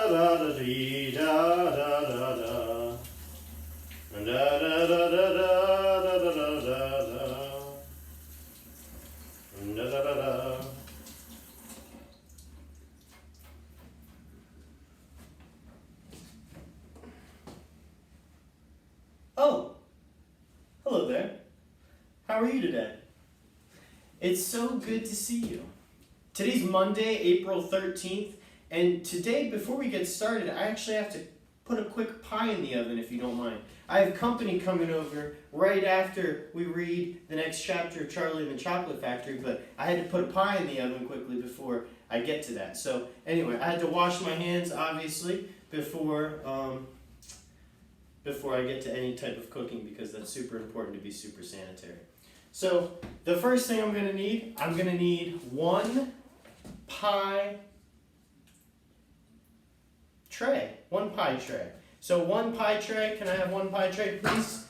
da da dee da da da da. Da da da da da da da da da. Da da da da. Oh, hello there. How are you today? It's so good to see you. Today's Monday, April 13th, and today, before we get started, I actually have to put a quick pie in the oven, if you don't mind. I have company coming over right after we read the next chapter of Charlie and the Chocolate Factory, but I had to put a pie in the oven quickly before I get to that. So anyway, I had to wash my hands, obviously, before I get to any type of cooking, because that's super important to be super sanitary. So the first thing I'm going to need one pie tray. One pie tray. So one pie tray. Can I have one pie tray, please?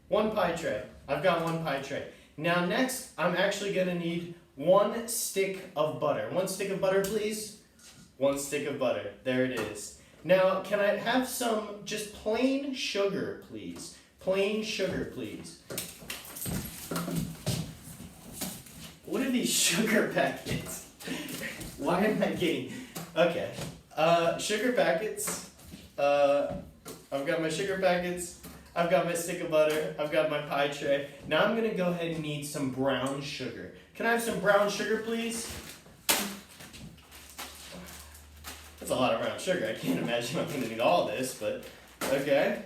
One pie tray. I've got one pie tray. Now next, I'm actually going to need one stick of butter. One stick of butter, please. One stick of butter. There it is. Now, can I have some just plain sugar, please? Plain sugar, please. What are these sugar packets? Why am I getting... Okay. Sugar packets. I've got my sugar packets. I've got my stick of butter. I've got my pie tray. Now I'm going to go ahead and need some brown sugar. Can I have some brown sugar, please? That's a lot of brown sugar. I can't imagine I'm going to need all this, but okay.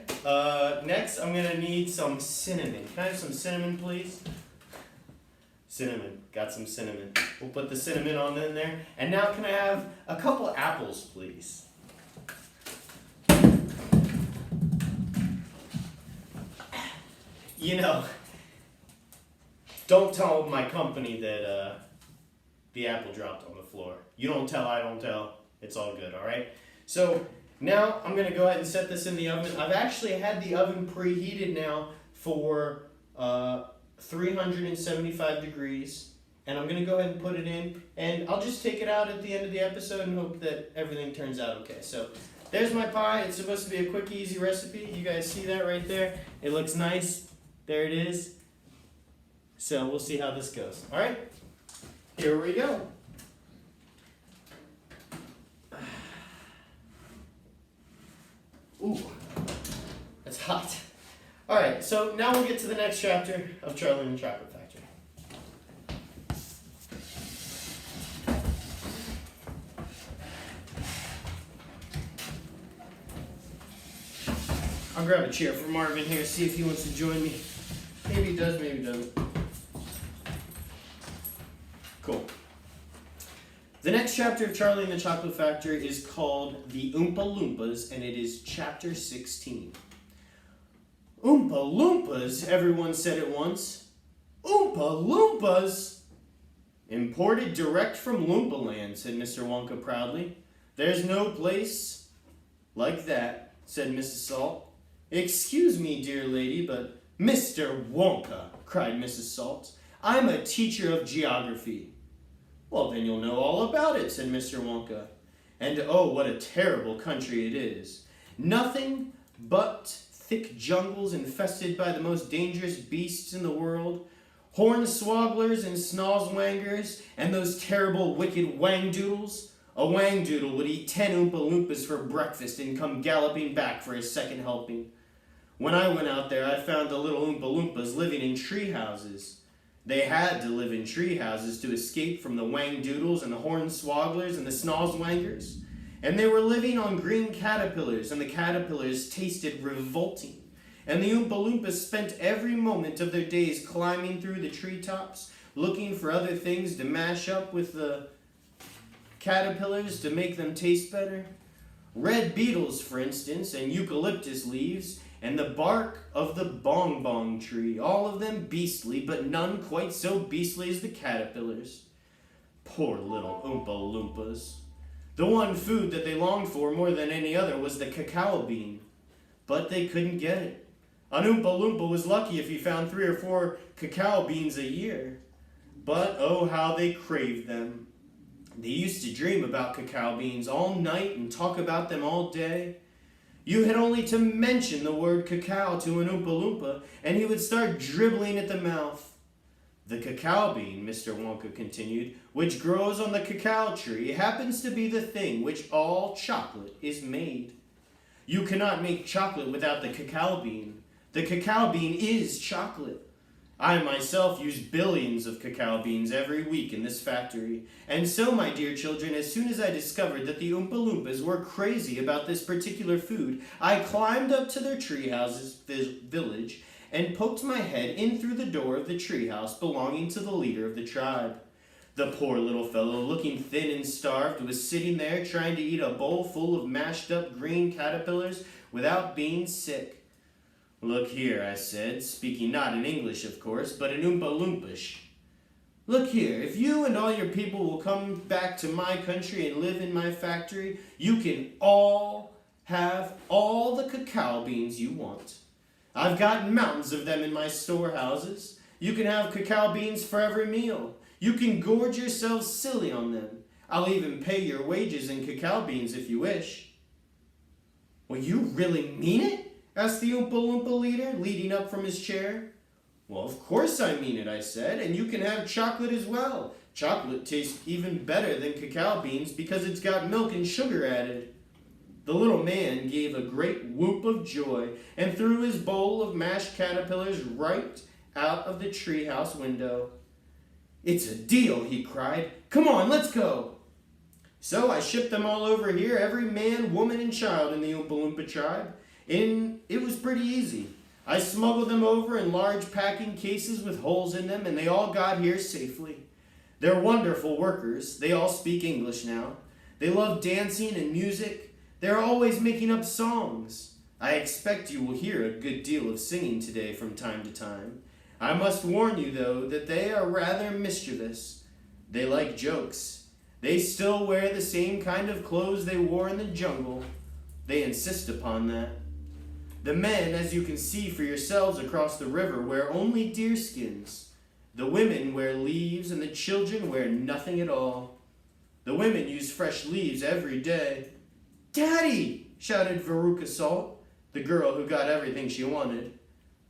Next, I'm going to need some cinnamon. Can I have some cinnamon, please? Cinnamon. Got some cinnamon. We'll put the cinnamon on in there. And now can I have a couple apples, please? You know, don't tell my company that the apple dropped on the floor. You don't tell, I don't tell. It's all good, all right? So now I'm going to go ahead and set this in the oven. I've actually had the oven preheated now for 375 degrees. And I'm going to go ahead and put it in. And I'll just take it out at the end of the episode and hope that everything turns out okay. So there's my pie. It's supposed to be a quick, easy recipe. You guys see that right there? It looks nice. There it is. So we'll see how this goes. All right? Here we go. Ooh, that's hot. All right, so now we'll get to the next chapter of Charlie and the Chocolate Factory. I'll grab a chair for Marvin here, see if he wants to join me. Maybe he does, maybe he doesn't. Cool. The next chapter of Charlie and the Chocolate Factory is called The Oompa Loompas, and it is chapter 16. Oompa Loompas, everyone said at once. Oompa Loompas? Imported direct from Loompa Land, said Mr. Wonka proudly. There's no place like that, said Mrs. Salt. Excuse me, dear lady, but Mr. Wonka, cried Mrs. Salt, I'm a teacher of geography. Well, then you'll know all about it, said Mr. Wonka. And oh, what a terrible country it is. Nothing but thick jungles infested by the most dangerous beasts in the world, hornswogglers and snozwangers, and those terrible wicked wangdoodles. A wangdoodle would eat 10 Oompa Loompas for breakfast and come galloping back for his second helping. When I went out there, I found the little Oompa Loompas living in tree houses. They had to live in tree houses to escape from the wangdoodles and the hornswogglers and the snozwangers. And they were living on green caterpillars, and the caterpillars tasted revolting. And the Oompa Loompas spent every moment of their days climbing through the treetops, looking for other things to mash up with the caterpillars to make them taste better. Red beetles, for instance, and eucalyptus leaves, and the bark of the bong-bong tree, all of them beastly, but none quite so beastly as the caterpillars. Poor little Oompa Loompas. The one food that they longed for more than any other was the cacao bean, but they couldn't get it. An Oompa Loompa was lucky if he found 3 or 4 cacao beans a year, but oh how they craved them. They used to dream about cacao beans all night and talk about them all day. You had only to mention the word cacao to an Oompa Loompa, and he would start dribbling at the mouth. The cacao bean, Mr. Wonka continued, which grows on the cacao tree, happens to be the thing which all chocolate is made. You cannot make chocolate without the cacao bean. The cacao bean is chocolate. I myself use billions of cacao beans every week in this factory. And so, my dear children, as soon as I discovered that the Oompa Loompas were crazy about this particular food, I climbed up to their treehouse's village and poked my head in through the door of the treehouse belonging to the leader of the tribe. The poor little fellow, looking thin and starved, was sitting there trying to eat a bowl full of mashed up green caterpillars without being sick. Look here, I said, speaking not in English, of course, but in Oompa Loompish. Look here, if you and all your people will come back to my country and live in my factory, you can all have all the cacao beans you want. I've got mountains of them in my storehouses. You can have cacao beans for every meal. You can gorge yourselves silly on them. I'll even pay your wages in cacao beans if you wish. Well, you really mean it? Asked the Oompa Loompa leader, leading up from his chair. Well, of course I mean it, I said, and you can have chocolate as well. Chocolate tastes even better than cacao beans because it's got milk and sugar added. The little man gave a great whoop of joy and threw his bowl of mashed caterpillars right out of the treehouse window. It's a deal, he cried. Come on, let's go. So I shipped them all over here, every man, woman, and child in the Oompa Loompa tribe. And it was pretty easy. I smuggled them over in large packing cases with holes in them, and they all got here safely. They're wonderful workers. They all speak English now. They love dancing and music. They're always making up songs. I expect you will hear a good deal of singing today from time to time. I must warn you, though, that they are rather mischievous. They like jokes. They still wear the same kind of clothes they wore in the jungle. They insist upon that. The men, as you can see for yourselves across the river, wear only deerskins. The women wear leaves, and the children wear nothing at all. The women use fresh leaves every day. Daddy! Shouted Veruca Salt, the girl who got everything she wanted.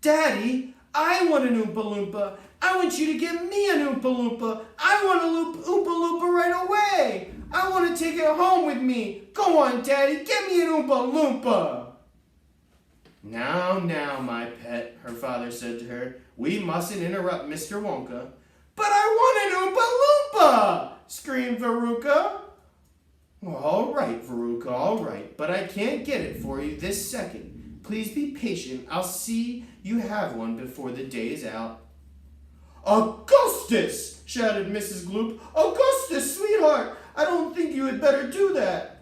Daddy, I want an Oompa Loompa. I want you to give me an Oompa Loompa. I want a Oompa Loompa right away. I want to take it home with me. Go on, Daddy, get me an Oompa Loompa. Now, my pet, her father said to her, we mustn't interrupt Mr. Wonka. But I want an Oompa Loompa, screamed Veruca. Well, all right, Veruca, all right, but I can't get it for you this second. Please be patient. I'll see you have one before the day is out. Augustus, shouted Mrs. Gloop. Augustus, sweetheart, I don't think you had better do that.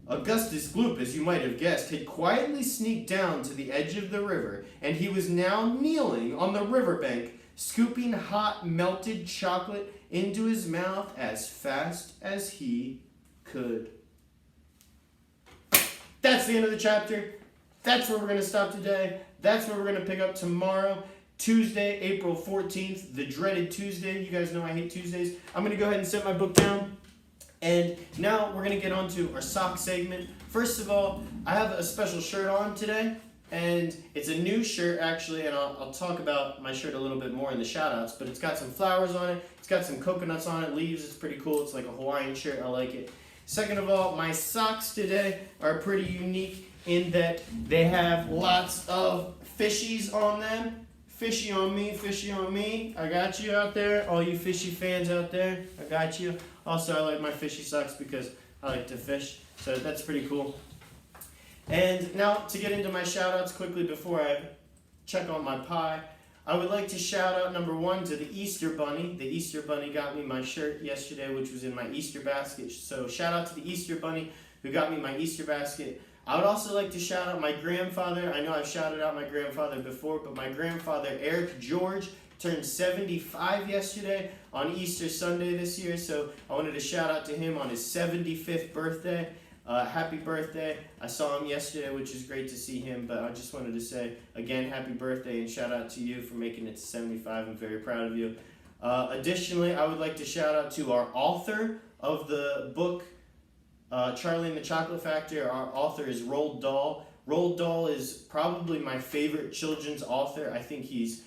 Augustus Gloop, as you might have guessed, had quietly sneaked down to the edge of the river, and he was now kneeling on the riverbank, scooping hot melted chocolate into his mouth as fast as he could. That's the end of the chapter. That's where we're going to stop today. That's where we're going to pick up tomorrow, Tuesday, April 14th, the dreaded Tuesday. You guys know I hate Tuesdays. I'm going to go ahead and set my book down. And now we're going to get on to our sock segment. First of all, I have a special shirt on today, and it's a new shirt actually, and I'll talk about my shirt a little bit more in the shout-outs, but it's got some flowers on it, it's got some coconuts on it, leaves, it's pretty cool, it's like a Hawaiian shirt, I like it. Second of all, my socks today are pretty unique in that they have lots of fishies on them. Fishy on me, I got you out there, all you fishy fans out there, I got you. Also, I like my fishy socks because I like to fish, so that's pretty cool. And now, to get into my shout-outs quickly before I check on my pie, I would like to shout out, number one, to the Easter Bunny. The Easter Bunny got me my shirt yesterday, which was in my Easter basket, so shout out to the Easter Bunny who got me my Easter basket. I would also like to shout out my grandfather. I know I've shouted out my grandfather before, but my grandfather, Eric George, turned 75 yesterday on Easter Sunday this year, so I wanted to shout out to him on his 75th birthday. Happy birthday. I saw him yesterday, which is great to see him, but I just wanted to say, again, happy birthday and shout out to you for making it to 75. I'm very proud of you. Additionally, I would like to shout out to our author of the book Charlie and the Chocolate Factory. Our author is Roald Dahl. Roald Dahl is probably my favorite children's author. I think he's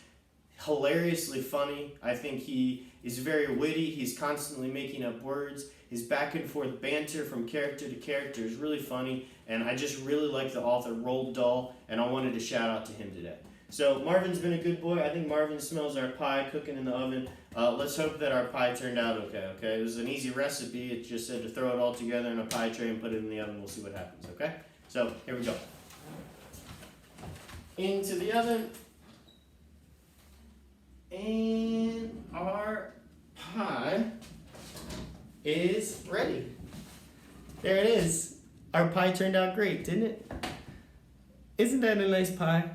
hilariously funny. I think he is very witty. He's constantly making up words. His back and forth banter from character to character is really funny, and I just really like the author Roald Dahl, and I wanted to shout out to him today. So Marvin's been a good boy. I think Marvin smells our pie cooking in the oven. Let's hope that our pie turned out okay? It was an easy recipe. It just said to throw it all together in a pie tray and put it in the oven. We'll see what happens, okay? So here we go. Into the oven. And our pie is ready. There it is. Our pie turned out great, didn't it? Isn't that a nice pie?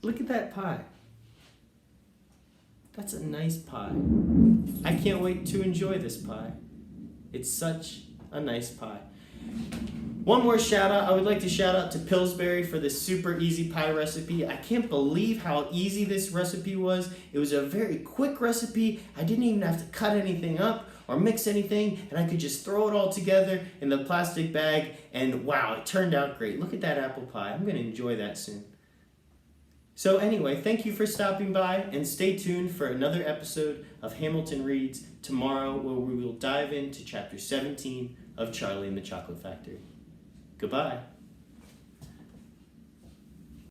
Look at that pie. That's a nice pie. I can't wait to enjoy this pie. It's such a nice pie. One more shout out. I would like to shout out to Pillsbury for this super easy pie recipe. I can't believe how easy this recipe was. It was a very quick recipe. I didn't even have to cut anything up or mix anything, and I could just throw it all together in the plastic bag, and wow, it turned out great. Look at that apple pie. I'm going to enjoy that soon. So anyway, thank you for stopping by, and stay tuned for another episode of Hamilton Reads tomorrow, where we will dive into chapter 17 of Charlie and the Chocolate Factory. Goodbye.